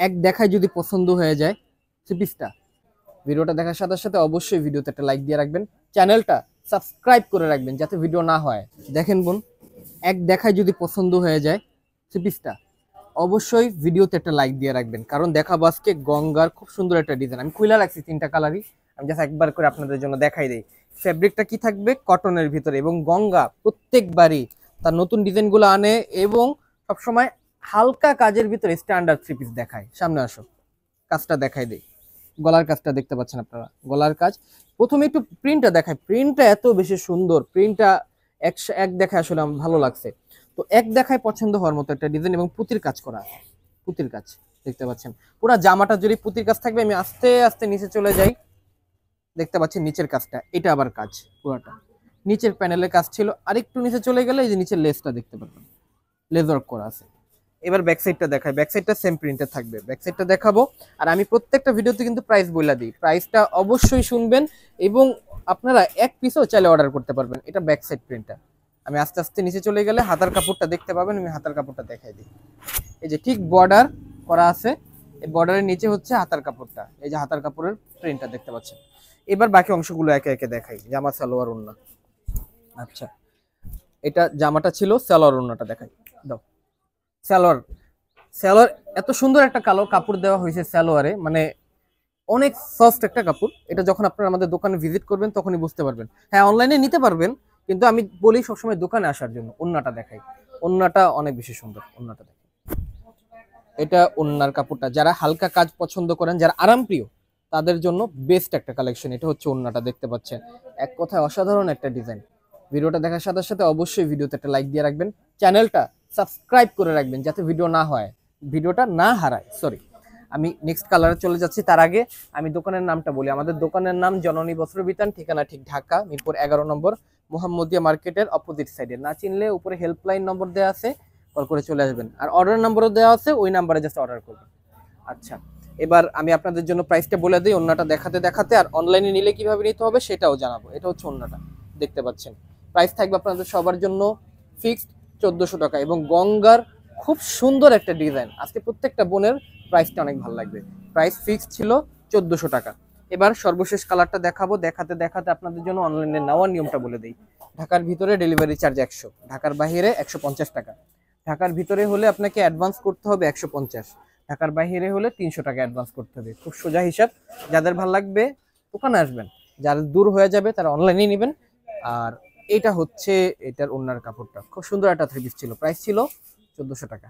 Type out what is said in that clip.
এক দেখায় যদি পছন্দ হয়ে যায় থ্রি পিসটা, ভিডিওটা দেখার সাথে সাথে অবশ্যই ভিডিওতে একটা লাইক দিয়ে রাখবেন, চ্যানেলটা সাবস্ক্রাইব করে রাখবেন যাতে ভিডিও না হয়। দেখেন বোন, এক দেখায় যদি পছন্দ হয়ে যায় থ্রি পিসটা, অবশ্যই ভিডিওতে একটা লাইক দিয়ে রাখবেন, কারণ দেখাবো আজকে গঙ্গার খুব সুন্দর একটা ডিজাইন। আমি খুলে রাখছি তিনটা কালারই, আমি জাস্ট একবার করে আপনাদের জন্য দেখাই দিই। ফ্যাব্রিকটা কি থাকবে, কটনের ভিতরে, এবং গঙ্গা প্রত্যেকবারই তার নতুন ডিজাইনগুলো আনে এবং সবসময় হালকা কাজের ভিতরে স্ট্যান্ডার্ড থ্রি পিস দেখায়। সামনে আসো, কাজটা দেখাই দিই। গলার কাজটা দেখতে পাচ্ছেন আপনারা, গলার কাজ। প্রথমে একটু প্রিন্টটা দেখায়, প্রিন্টটা এত বেশি সুন্দর, প্রিন্টটা এক দেখায় আসলে আমার ভালো লাগছে। তো এক দেখায় পছন্দ হওয়ার মতো একটা ডিজাইন, এবং পুঁতির কাজ করা আছে, পুঁতির কাজ দেখতে পাচ্ছেন। পুরো জামাটা যদি পুঁতির কাজ থাকবে, আমি আস্তে আস্তে নিচে চলে যাই, দেখতে পাচ্ছেন নিচের কাজটা, এটা আবার কাজ পুরোটা নিচের প্যানেলের কাজ ছিল। আরেকটু নিচে চলে গেলে এই যে নিচের লেসটা দেখতে পারবেন, লেস ওয়ার্ক করা আছে। এবার ব্যাক সাইডটা দেখাই, ব্যাক সাইডটা সেম প্রিন্টে থাকবে, ব্যাক সাইডটা দেখাবো। আর আমি প্রত্যেকটা ভিডিওতে কিন্তু প্রাইস বলে দিই, প্রাইসটা অবশ্যই শুনবেন, এবং আপনারা এক পিসও চাইলে অর্ডার করতে পারবেন। এটা ব্যাক সাইড প্রিন্টটা। আমি আস্তে আস্তে নিচে চলে গেলে হাতার কাপড়টা দেখতে পাবেন, আমি হাতার কাপড়টা দেখাই দিই। এই যে ঠিক বর্ডার করা আছে, এই বর্ডারের নিচে হচ্ছে হাতার কাপড়টা, এই যে হাতার কাপড়ের প্রিন্টটা দেখতে পাচ্ছেন। এবার বাকি অংশগুলো একে একে দেখাই, জামা সালোয়ার ওড়না। আচ্ছা, এটা জামাটা ছিল, সালোয়ার ওড়নাটা দেখাই দাও। সালোয়ার, সালোয়ার এত সুন্দর একটা কালো কাপড় দেওয়া হয়েছে সালোয়ারে, মানে অনেক সফট একটা কাপড়। এটা যখন আপনারা আমাদের দোকানে ভিজিট করবেন তখনই বুঝতে পারবেন। হ্যাঁ, অনলাইনে নিতে পারবেন, কিন্তু আমি বলি সবসময় দোকানে আসার জন্য। ওন্নাটা দেখাই, ওন্নাটা অনেক বেশি সুন্দর, ওন্নাটা দেখাই। এটা ওন্নার কাপড়টা, যারা হালকা কাজ পছন্দ করেন, যারা আরামপ্রিয়, তাদের জন্য বেস্ট একটা কালেকশন। এটা হচ্ছে ওন্নাটা দেখতে পাচ্ছেন, এক কথায় অসাধারণ একটা ডিজাইন। ভিডিওটা দেখার সাথে সাথে অবশ্যই ভিডিওতে একটা লাইক দিয়ে রাখবেন, চ্যানেলটা সাবস্ক্রাইব করে রাখবেন যাতে ভিডিও না হয়, ভিডিওটা না হারায়। সরি, আমি নেক্সট কালারে চলে যাচ্ছি, তার আগে আমি দোকানের নামটা বলি। আমাদের দোকানের নাম জননী বস্ত্র বিতান, ঠিকানা ঠিক ঢাকা মিরপুর 11 নম্বর, মোহাম্মদিয়া মার্কেটের অপোজিট সাইডে। না চিনলে উপরে হেল্পলাইন নম্বর দেওয়া আছে, কল করে চলে আসবেন। আর অর্ডার নাম্বারও দেওয়া আছে, ওই নাম্বারে জাস্ট অর্ডার করবেন। আচ্ছা, এবার আমি আপনাদের জন্য প্রাইসটা বলে দিই ওন্নাটা দেখাতে দেখাতে, আর অনলাইনে নিলে কিভাবে নিতে হবে সেটাও জানাবো। এটা হচ্ছে ওন্নাটা দেখতে পাচ্ছেন, প্রাইস থাকবে আপনাদের সবার জন্য ফিক্সড 1400 টাকা, এবং গঙ্গার খুব সুন্দর একটা ডিজাইন। আজকে প্রত্যেকটা বোনের প্রাইসটা অনেক ভালো লাগবে। প্রাইস ফিক্সড ছিল 1400 টাকা। এবার সর্বশেষ কালারটা দেখাবো, দেখাতে দেখাতে আপনাদের জন্য অনলাইনে নেওয়ার নিয়মটা বলে দিই। ঢাকার ভিতরে ডেলিভারি চার্জ 100, ঢাকার বাইরে 150 টাকা। ঢাকার ভিতরে হলে আপনাকে অ্যাডভান্স করতে হবে 150, ঢাকার বাইরে হলে 300 টাকা অ্যাডভান্স করতে হবে। খুব সোজা হিসাব, যাদের ভালো লাগবে দোকানে আসবেন, যারা দূর হয়ে যাবে তারা অনলাইনে নেবেন। আর এটা হচ্ছে এটার ওন্নার কাপড়টা, খুব সুন্দর একটা থ্রি পিস ছিল, প্রাইস ছিল 1400 টাকা।